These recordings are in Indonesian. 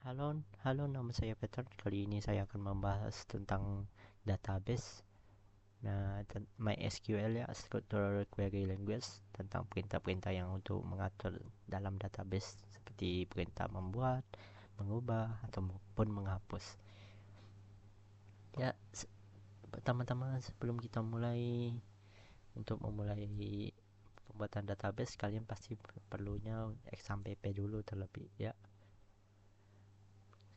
Halo, halo, nama saya Peter. Kali ini saya akan membahas tentang database. Nah, MySQL ya, Structured Query Language, tentang perintah-perintah yang untuk mengatur dalam database seperti perintah membuat, mengubah, ataupun menghapus. Ya, pertama-tama sebelum kita mulai untuk memulai pembuatan database, kalian pasti perlunya XAMPP dulu terlebih ya.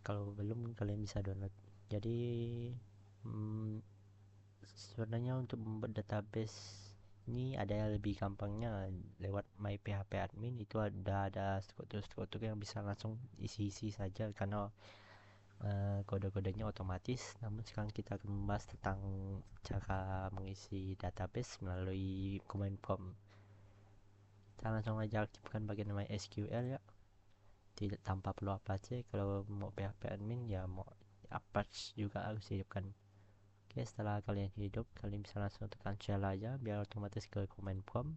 Kalau belum, kalian bisa download. Jadi hmm, sebenarnya untuk membuat database ini ada yang lebih gampangnya lewat My PHP admin. Itu ada struktur-struktur yang bisa langsung isi-isi saja karena kode-kodenya otomatis. Namun sekarang kita akan membahas tentang cara mengisi database melalui command prompt. Kita langsung aja aktifkan bagian MySQL ya, tidak tanpa perlu Apache. Kalau mau PHP admin ya mau Apache juga harus hidupkan. Oke, setelah kalian hidup, kalian bisa langsung tekan shell aja biar otomatis ke command prompt.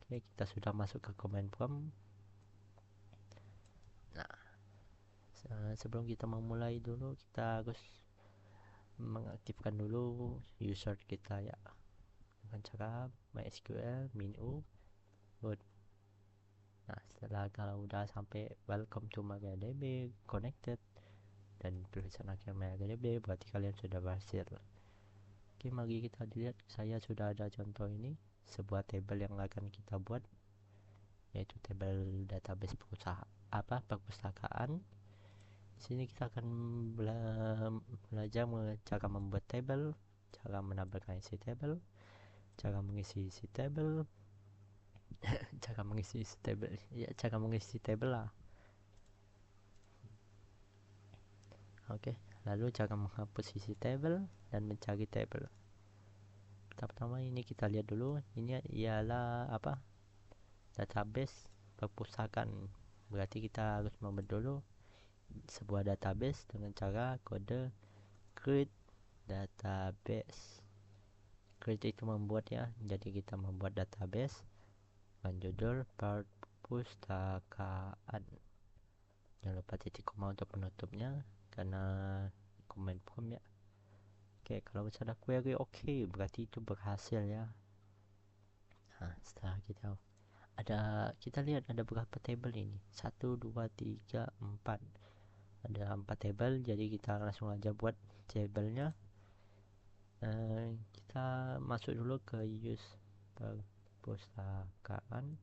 Oke, kita sudah masuk ke command prompt. Nah, sebelum kita memulai dulu, kita harus mengaktifkan dulu user kita ya, dengan cara MySQL min-u root. Nah, setelah kalau udah sampai welcome to MariaDB connected dan tulisan akhir MariaDB, berarti kalian sudah berhasil. Oke, mari kita lihat. Saya sudah ada contoh ini, sebuah table yang akan kita buat, yaitu tabel database perpustakaan. Di sini kita akan belajar cara membuat tabel, cara menampilkan isi tabel, cara mengisi isi tabel, cara mengisi isi tabel, ya cara mengisi tabel lah. Oke, lalu cara menghapus isi tabel dan mencari tabel. Pertama ini kita lihat dulu, ini ialah apa? Database perpustakaan. Berarti kita harus membuat dulu sebuah database dengan cara kode create database. Create itu membuat ya, jadi kita membuat database dengan judul perpustakaan. Jangan lupa titik koma untuk penutupnya karena command prompt ya. Oke, kalau sudah query oke, berarti itu berhasil ya. Nah, setelah kita lihat ada berapa table ini, 1 2 3 4, ada 4 table. Jadi kita langsung aja buat tabelnya. Kita masuk dulu ke use perpustakaan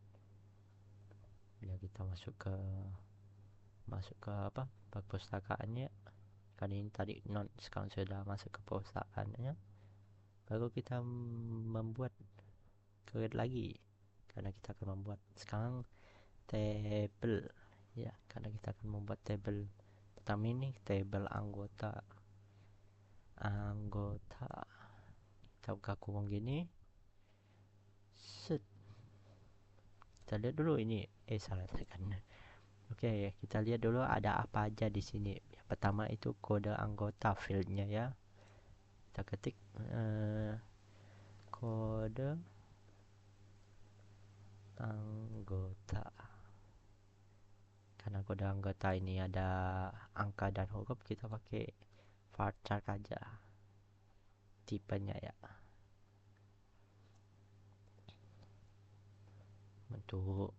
ya, kita masuk ke apa, perpustakaannya. Kali ini tadi non, sekarang sudah masuk ke perpustakaannya. Baru kita membuat create lagi karena kita akan membuat sekarang table ya, karena kita akan membuat table pertama ini, table anggota. Kita buka kurung gini, set. Kita lihat dulu ini, salah tekan. Oke, kita lihat dulu ada apa aja di sini. Yang pertama itu kode anggota fieldnya ya. Kita ketik kode anggota. Karena kode anggota ini ada angka dan huruf, kita pakai varchar aja tipenya ya. Untuk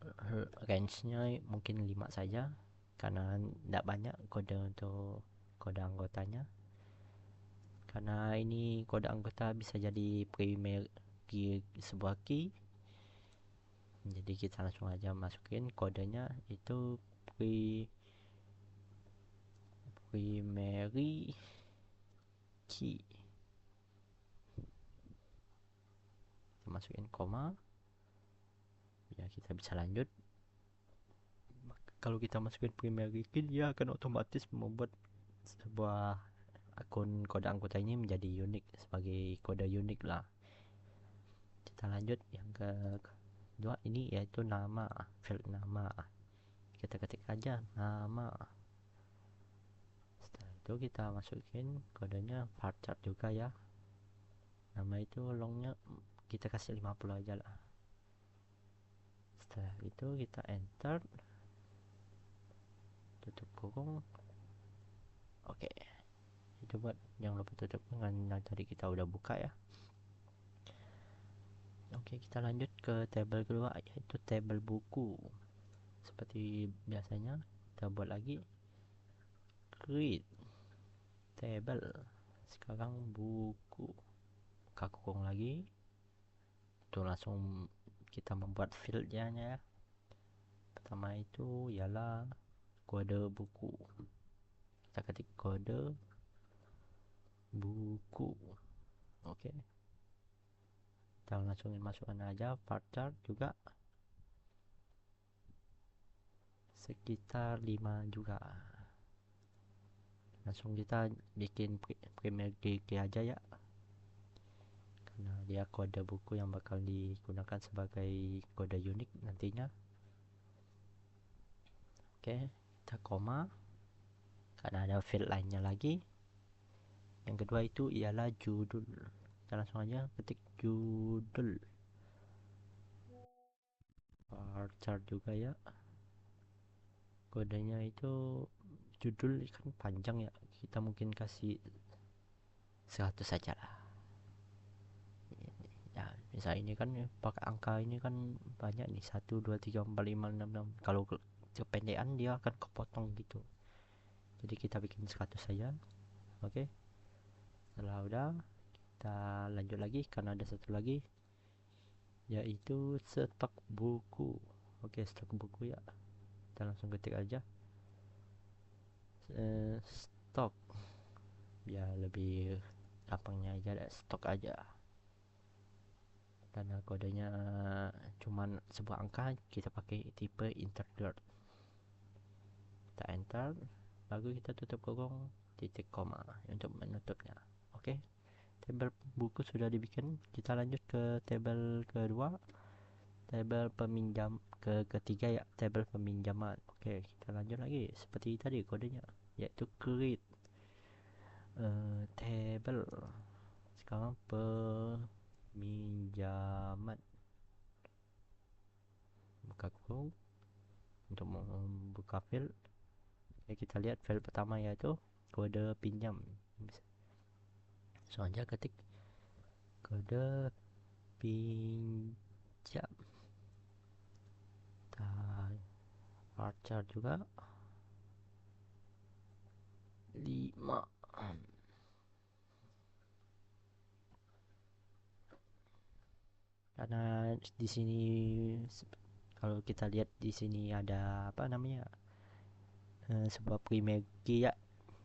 range-nya mungkin 5 saja karena tidak banyak kode untuk kode anggotanya. Karena ini kode anggota bisa jadi primary key, sebuah key. Jadi kita langsung aja masukin kodenya, itu primary key. Kita masukin koma ya, kita bisa lanjut. Kalau kita masukin primary key, dia akan otomatis membuat sebuah akun kode anggota ini menjadi unik, sebagai kode unik lah. Kita lanjut yang kedua, ini yaitu nama, field nama. Kita ketik aja nama. Setelah itu kita masukin kodenya varchar juga ya. Nama itu longnya kita kasih 50 aja lah. Setelah itu kita enter, tutup kurung. Oke, itu buat, jangan lupa tutup dengan yang tadi kita udah buka ya. Oke, kita lanjut ke tabel kedua, yaitu tabel buku. Seperti biasanya, kita buat lagi create table. Sekarang buku, buka kurung lagi. Itu langsung kita membuat fieldnya ya. Pertama itu ialah kode buku. Kita ketik kode buku. Oke, kita langsung masukkan aja varchar juga sekitar 5 juga. Langsung kita bikin primary key aja ya, karena dia kode buku yang bakal digunakan sebagai kode unik nantinya. Oke, kita koma karena ada field lainnya lagi. Yang kedua itu ialah judul. Kita langsung aja ketik judul varchar juga ya. Kodenya itu judul kan panjang ya, kita mungkin kasih 100 saja lah ya. Misal ini kan pakai angka ini kan banyak nih, 1 2 3 4 5 6 6. Kalau kependekan dia akan kepotong gitu, jadi kita bikin 100 saja. Oke, setelah udah kita lanjut lagi karena ada satu lagi yaitu stok buku. Oke, stok buku ya, kita langsung ketik aja stok, biar lebih gampangnya aja deh, stok aja. Karena kodenya cuman sebuah angka, kita pakai tipe integer. Kita enter, lalu kita tutup kurung, titik koma untuk menutupnya. Oke, tabel buku sudah dibikin. Kita lanjut ke tabel kedua, tabel peminjam ketiga ya, tabel peminjaman. Oke, kita lanjut lagi seperti tadi kodenya, yaitu create table. Sekarang peminjaman, buka kurung untuk membuka file. Oke, kita lihat file pertama yaitu kode pinjam. Soalnya ketik kode pinjam, varchar juga 5. Karena di sini kalau kita lihat di sini ada apa namanya, sebuah primary key ya,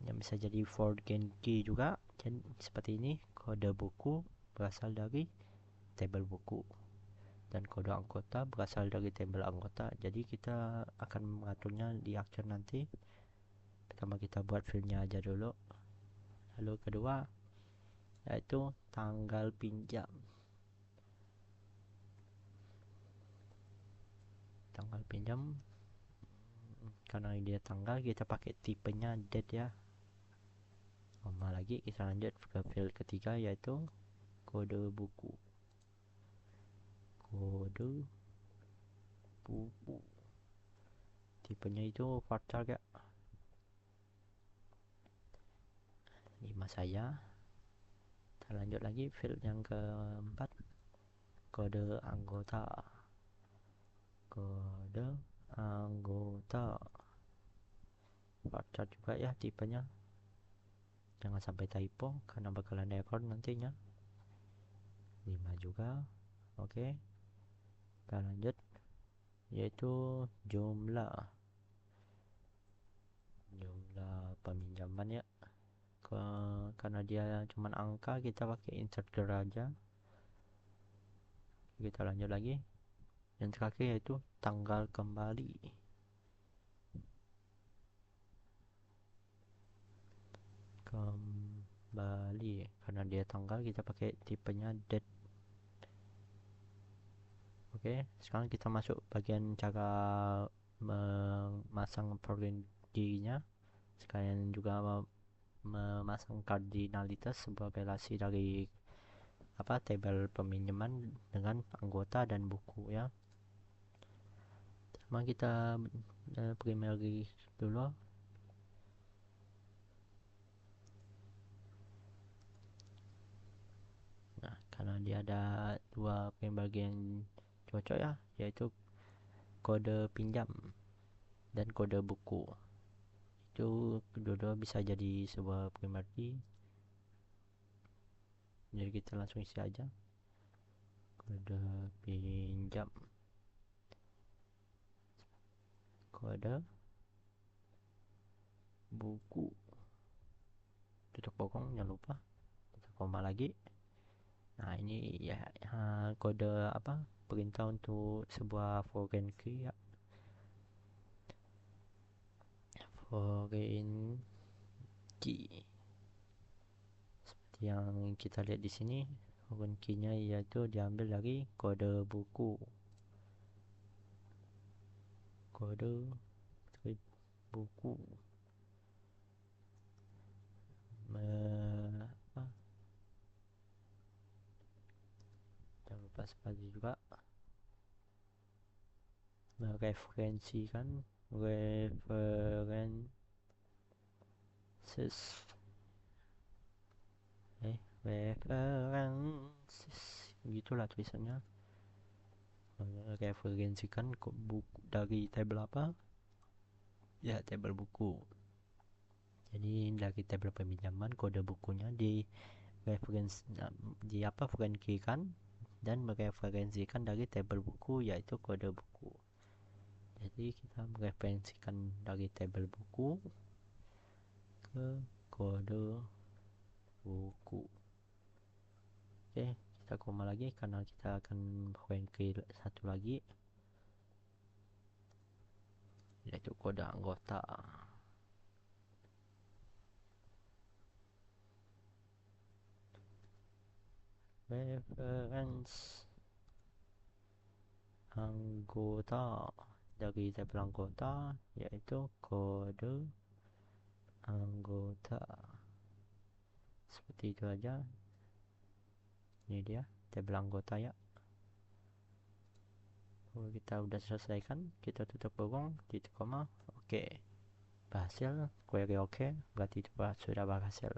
yang bisa jadi foreign key juga. Dan seperti ini, kode buku berasal dari tabel buku dan kode anggota berasal dari tabel anggota. Jadi kita akan mengaturnya di akhir nanti. Pertama kita buat filenya aja dulu. Lalu kedua yaitu tanggal pinjam. Tanggal pinjam, karena dia tanggal, kita pakai tipenya date ya. Koma lagi, kita lanjut ke file ketiga yaitu kode buku. Kode buku, tipenya itu varchar ya, 5 saja. Kita lanjut lagi file yang keempat, kode anggota. Kode anggota varchar juga ya tipenya, jangan sampai typo karena bakalan error nantinya. 5 juga. Oke, kita lanjut yaitu jumlah peminjaman ya. Karena dia cuman angka, kita pakai integer aja. Kita lanjut lagi, yang terakhir yaitu tanggal kembali. Karena dia tanggal, kita pakai tipenya date. Oke, sekarang kita masuk bagian cara memasang foreign key-nya, sekalian juga memasang kardinalitas, sebuah relasi dari tabel peminjaman dengan anggota dan buku ya. Pertama kita primary dulu, karena dia ada dua pembagian cocok ya, yaitu kode pinjam dan kode buku. Itu kedua-dua bisa jadi sebuah primerty. Jadi kita langsung isi aja kode pinjam, kode buku, tutup kosong, jangan lupa kita koma lagi. Nah ini ya, kode apa, perintah untuk sebuah foreign key ya, foreign key seperti yang kita lihat di sini. Foreign key-nya yaitu diambil dari kode buku, kode buku. Apa, jangan lupa spasi juga, mereferensikan, references, references, gitulah tulisannya. Referensikan buku dari tabel apa ya, tabel buku. Jadi dari tabel peminjaman kode bukunya di reference, di apa, foreign key kan, dan mereferensikan dari tabel buku yaitu kode buku. Jadi kita mereferensikan dari tabel buku ke kode buku. Oke, kita koma lagi karena kita akan foreign key satu lagi, yaitu kode anggota. Reference anggota dari tabel anggota yaitu kode anggota. Seperti itu aja. Ini dia tabel anggota ya. Kalau kita udah selesaikan, kita tutup kurung, titik koma. Oke, berhasil. Query oke, berarti itu sudah berhasil.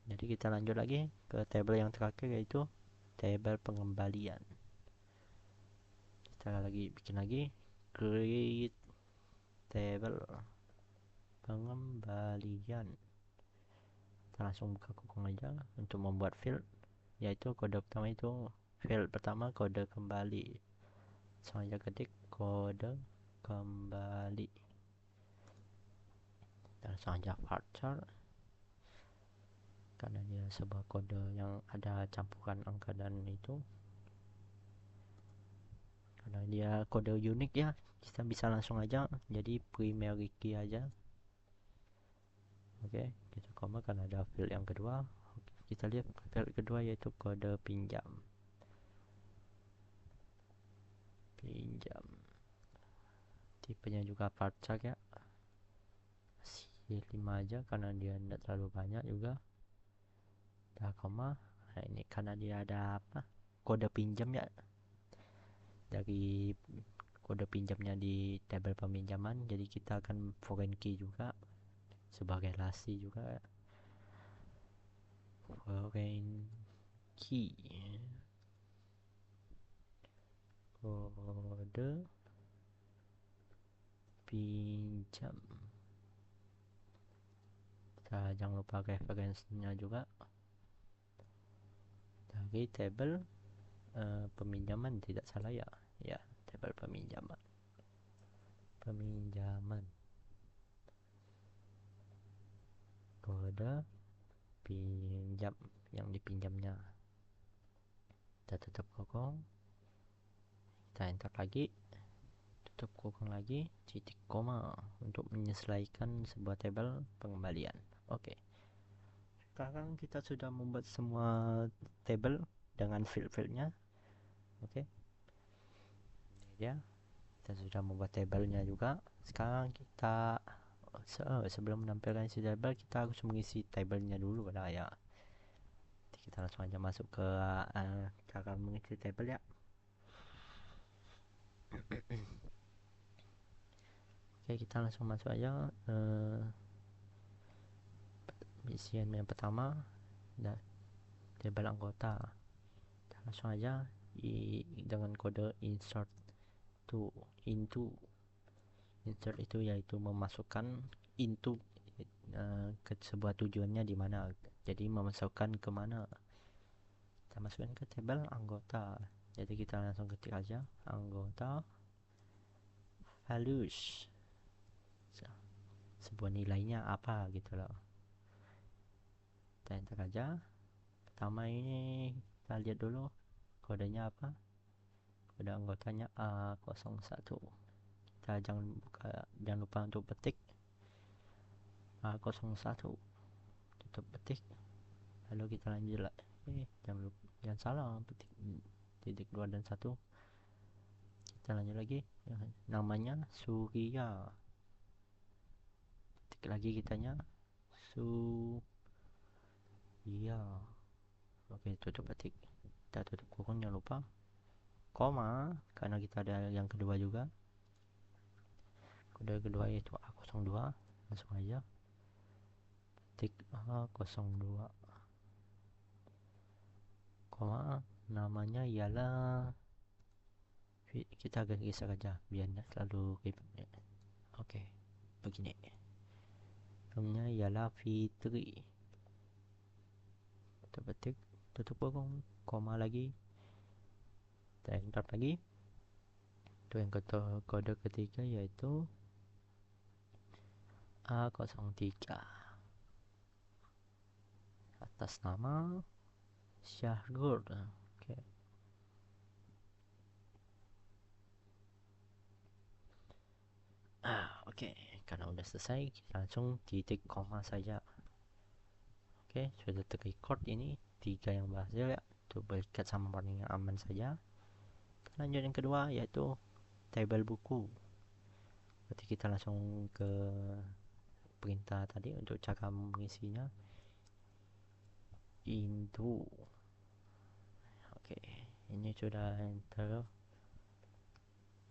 Jadi kita lanjut lagi ke tabel yang terakhir, yaitu tabel pengembalian. Kita bikin lagi create table pengembalian. Kita langsung buka kurung aja untuk membuat field, yaitu kode pertama itu field pertama kode kembali. Langsung aja ketik kode kembali, dan langsung aja varchar, karena dia sebuah kode yang ada campuran angka dan itu, karena dia kode unik ya, kita bisa langsung aja jadi primary key aja. Oke, kita koma karena ada field yang kedua. Kita lihat field kedua yaitu kode pinjam. Pinjam, tipenya juga varchar ya, masih 5 aja karena dia tidak terlalu banyak juga. Udah koma. Nah ini karena dia ada apa, kode pinjam ya, dari kode pinjamnya di tabel peminjaman, jadi kita akan foreign key juga sebagai relasi juga. Foreign key kode pinjam. Kita jangan lupa referensinya juga dari tabel peminjaman, tidak salah ya, ya tabel peminjaman, kode pinjam yang dipinjamnya. Kita tutup kurung, kita enter lagi, tutup kurung lagi, titik koma untuk menyesuaikan sebuah tabel pengembalian. Oke, sekarang kita sudah membuat semua tabel dengan field-fieldnya. Oke, ini dia, kita sudah membuat tabelnya juga. Sekarang kita sebelum menampilkan isi tabel, kita harus mengisi tabelnya dulu lah ya. Jadi kita langsung aja masuk ke cara mengisi tabel ya. Oke, kita langsung masuk aja isian yang pertama. Nah, tabel anggota. Kita langsung aja dengan kode insert to into. Insert itu yaitu memasukkan into ke sebuah tujuannya di mana. Jadi memasukkan ke mana. Kita masukkan ke tabel anggota. Jadi kita langsung ketik aja anggota values. Sebuah nilainya apa gitu loh. Kita enter aja. Pertama ini kita lihat dulu kodenya apa. Kode anggotanya A01. Kita jangan lupa untuk petik A01, tutup petik, lalu kita lanjut lah. Jangan salah petik titik 2 dan 1. Kita lanjut lagi, namanya Surya, petik lagi kitanya Surya. Oke, tutup petik, kita tutup kurung, jangan lupa koma karena kita ada yang kedua juga. Kode kedua yaitu A02. Langsung aja ketik A02, koma, namanya ialah, kita agak geser aja biar selalu ribet. Oke, begini. Namanya ialah Fitri. Kita petik, tutup kurung, koma lagi, kita enter lagi. Itu yang kode ketiga yaitu A03. Atas nama Syahrul. Oke. Oke, karena udah selesai, kita langsung titik koma saja. Oke, sudah terrecord ini 3 yang berhasil ya. Itu berikat sama warning yang aman saja. Lanjut yang kedua yaitu tabel buku. Berarti kita langsung ke perintah tadi untuk cara mengisinya. Into. Oke, ini sudah enter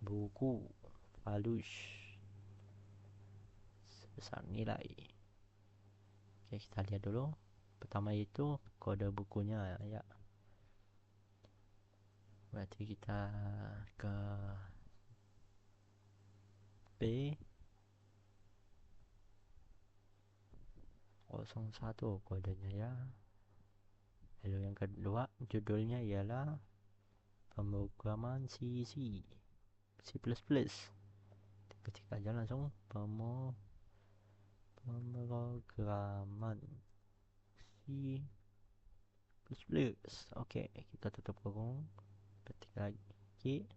buku values sebesar nilai. Oke, kita lihat dulu. Pertama itu kode bukunya ya. Berarti kita ke B01 kodenya ya. Lalu yang kedua judulnya ialah pemrograman C++. Ketik aja langsung pemrograman C++. Oke, kita tutup kurung, ketik lagi.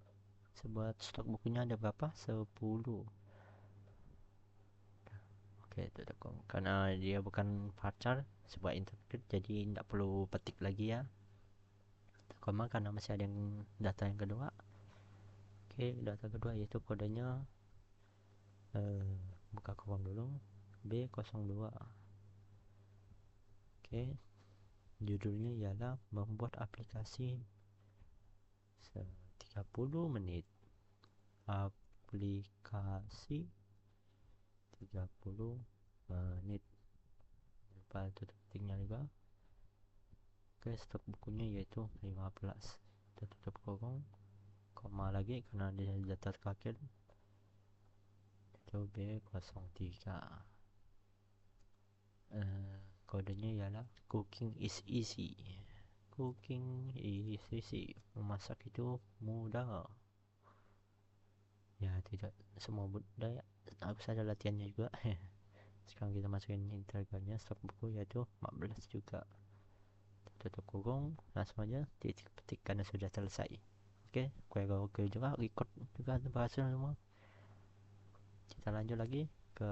Sebuah stok bukunya ada berapa? 10. Oke, tutup kurung. Karena dia bukan varchar, sebuah interpret, jadi tidak perlu petik lagi ya. Koma karena masih ada yang data yang kedua. Oke, data kedua yaitu kodenya, buka kurung dulu, B02. Oke, judulnya ialah membuat aplikasi 30 menit. Aplikasi 30 menit. Lupa tutup ketiknya juga. Oke, stok bukunya yaitu 15. Kita tutup kurung, koma lagi karena dia data terakhir itu B03. Kodenya ialah cooking is easy. Cooking is easy, memasak itu mudah. Ya, tidak semua mudah ya, harus ada latihannya juga. Sekarang kita masukin integralnya stok buku yaitu 14 juga. Tutup kurung, langsung aja titik petik karena sudah selesai. Oke, oke juga, record juga berhasil semua. Kita lanjut lagi ke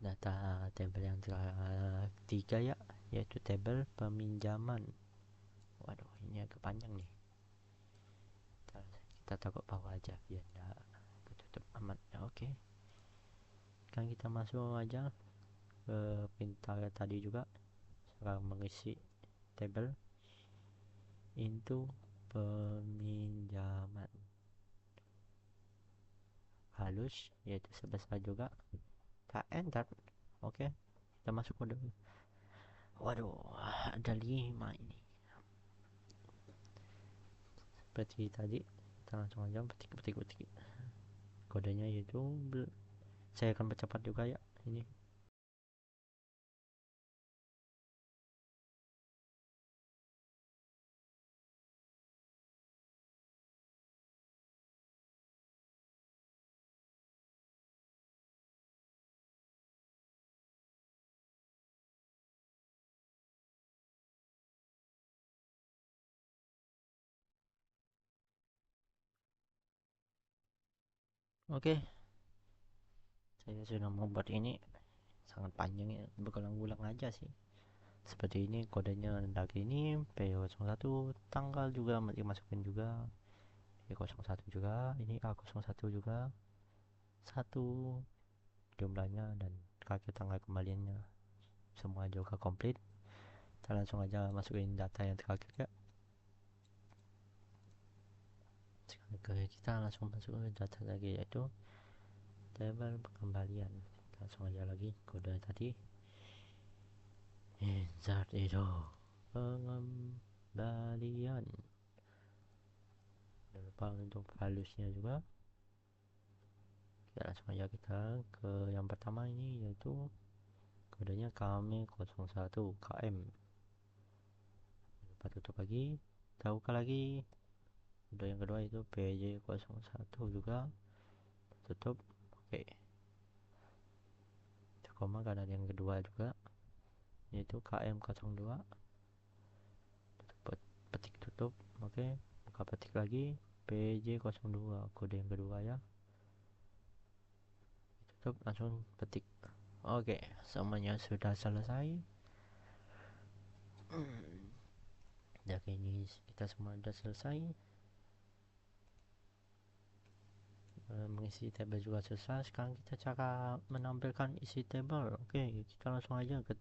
data tabel yang ketiga ya, yaitu tabel peminjaman. Waduh, ini agak panjang nih. Kita taruh bawah aja biar enggak ketutup amat ya. Oke, sekarang kita masuk aja ke perintah tadi juga, sekarang mengisi tabel into peminjaman halus yaitu sebesar juga, kita enter. Oke, kita masuk kode Waduh, ada 5 ini. Seperti tadi, kita langsung aja petik kodenya, yaitu saya akan percepat juga ya ini. Oke, saya sudah membuat ini sangat panjang ya, berulang-ulang aja sih. Seperti ini kodenya, dari ini P01, tanggal juga dimasukin juga, P01 juga, ini A01 juga, satu jumlahnya, dan kaki tanggal kembaliannya semua juga komplit. Kita langsung aja masukin data yang terakhir ya. Kita langsung masuk ke data lagi, yaitu tabel pengembalian. Langsung aja lagi kode tadi, insert itu pengembalian. Jangan lupa untuk valuesnya juga. Ya, langsung aja kita ke yang pertama ini, yaitu kodenya KM01 KM. Lupa tutup lagi, kita buka lagi. Kode yang kedua itu PJ01 juga, tutup. Oke, kita koma karena yang kedua juga, yaitu KM02, tutup, petik tutup. Oke, buka petik lagi, PJ02 kode yang kedua ya, tutup, langsung petik. Oke, semuanya sudah selesai. Ya, ini kita semua sudah selesai. Mengisi tabel juga selesai. Sekarang kita cara menampilkan isi tabel. Oke, kita langsung aja ke,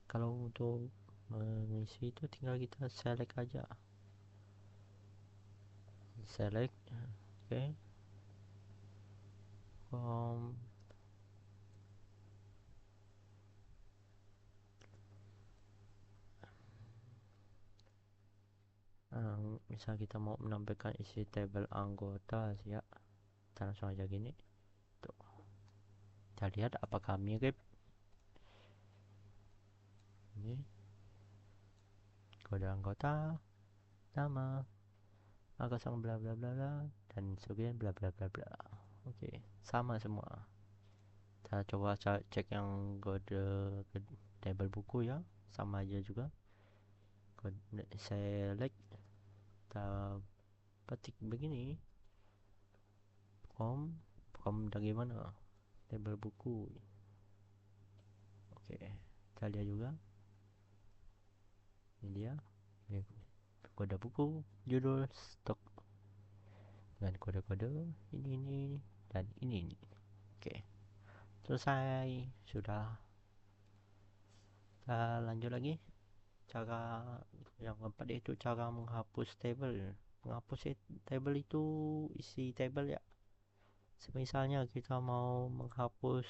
kalau untuk mengisi itu tinggal kita select aja, select. Oke, misal kita mau menampilkan isi tabel anggota ya, kita langsung aja gini tuh. Kita lihat apakah mirip. Ini kode anggota, nama, A0 bla bla bla bla, dan sebagainya bla bla bla bla. Oke, sama semua. Kita coba cek yang kode tabel buku ya, sama aja juga. Kode select, kita petik begini, kom dari mana, tabel buku. Oke, kita lihat juga, ini dia, ini kode buku, judul, stok, dan kode-kode ini dan ini. Oke, selesai sudah. Kita lanjut lagi. Cara yang keempat itu cara menghapus tabel. Menghapus tabel itu isi tabel ya. Misalnya kita mau menghapus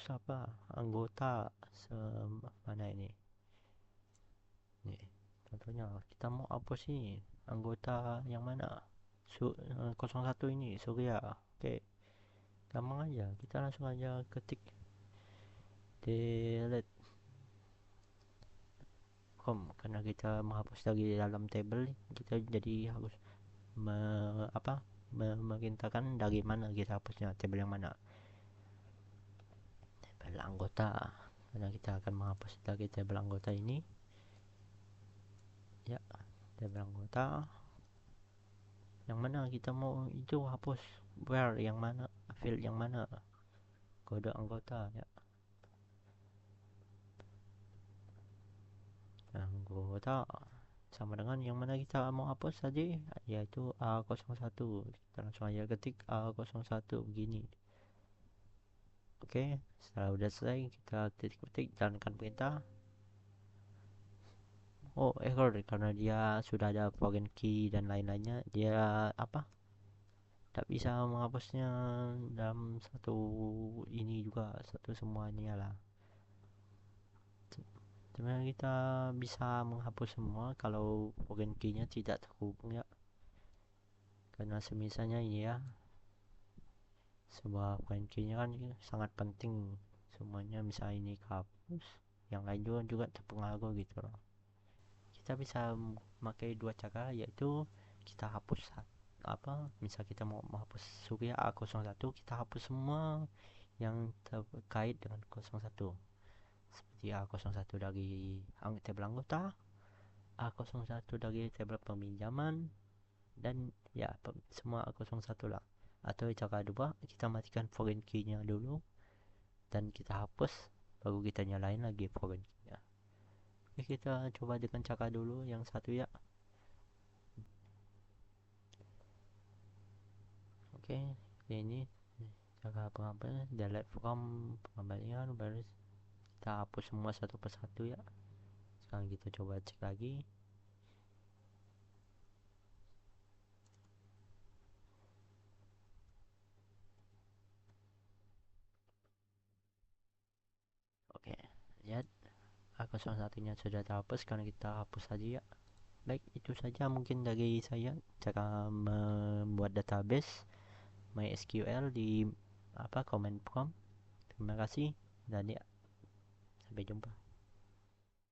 anggota mana ini. Nih, contohnya kita mau hapus ini anggota yang mana? 01 ini, Surya. Oke, gampang aja. Kita langsung aja ketik delete karena kita menghapus dari dalam table, kita jadi harus memerintahkan dari mana kita hapusnya, table yang mana, table anggota, karena kita akan menghapus dari table anggota ini ya. Table anggota yang mana kita mau itu hapus, where yang mana, field yang mana, kode anggota ya, anggota sama dengan yang mana kita mau hapus tadi, yaitu A01. Kita langsung aja ketik A01 begini. Oke, setelah udah selesai kita ketik jalankan perintah. Oh, error karena dia sudah ada foreign key dan lain-lainnya, dia tak bisa menghapusnya dalam satu ini juga, satu semuanya lah. sebenarnya kita bisa menghapus semua kalau foreign key-nya tidak terhubung ya, karena semisalnya ini ya, sebuah foreign key-nya kan sangat penting, semuanya misalnya ini kehapus, yang lain juga terpengaruh gitu loh. Kita bisa memakai dua cara, yaitu kita hapus apa, misal kita mau menghapus Surya A01, kita hapus semua yang terkait dengan 01, seperti A01 dari tabel anggota, A01 dari tabel peminjaman, dan ya semua A01 lah. Atau cara kedua, kita matikan foreign key-nya dulu dan kita hapus, baru kita nyalain lagi foreign key-nya. Oke, kita coba dengan cara dulu yang satu ya. Oke, ini cara pengambilan delete from pengembalian, baru kita hapus semua satu persatu ya. Sekarang kita coba cek lagi. Oke, lihat A01-nya sudah terhapus, sekarang kita hapus saja ya. Baik, itu saja mungkin dari saya cara membuat database MySQL di command prompt. Terima kasih dan ya, sampai jumpa.